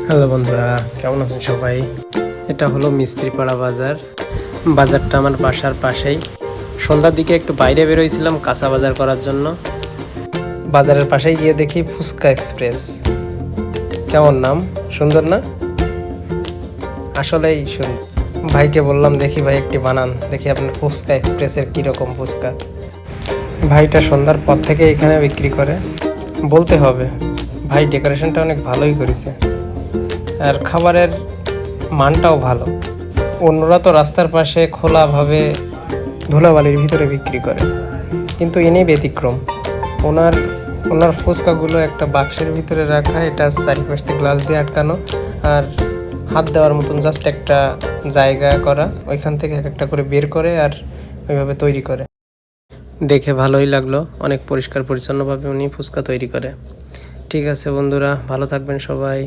Hello বন্ধুরা, কেমন আছেন সবাই? এটা হলো মিস্ত্রিপাড়া বাজার। বাজারটা আমার বাসার পাশেই। সন্ধ্যার দিকে একটু বাইরে বেরোইছিলাম কাঁচা বাজার করার জন্য। বাজারের পাশেই গিয়ে দেখি ফুচকা এক্সপ্রেস। কেমন নাম, সুন্দর না? আসলেই সুন্দর। ভাইকে বললাম, দেখি ভাই একটি বানান, দেখি আপনার ফুচকা এক্সপ্রেসের কীরকম ফুচকা। ভাইটা সন্ধ্যার পর থেকে এখানে বিক্রি করে। বলতে হবে ভাই ডেকোরেশনটা অনেক ভালোই করেছে, আর খাবারের মানটাও ভালো। অন্যরা তো রাস্তার পাশে খোলাভাবে ধুলাবালির ভিতরে বিক্রি করে, কিন্তু ইনি ব্যতিক্রম। ওনার ওনার ফুচকাগুলো একটা বাক্সের ভিতরে রাখা, এটা চারিপাশ থেকে গ্লাস দিয়ে আটকানো, আর হাত দেওয়ার মতন জাস্ট একটা জায়গা করা, ওইখান থেকে এক একটা করে বের করে আর ওইভাবে তৈরি করে। দেখে ভালোই লাগলো, অনেক পরিষ্কার পরিচ্ছন্নভাবে উনি ফুচকা তৈরি করে। ঠিক আছে বন্ধুরা, ভালো থাকবেন সবাই।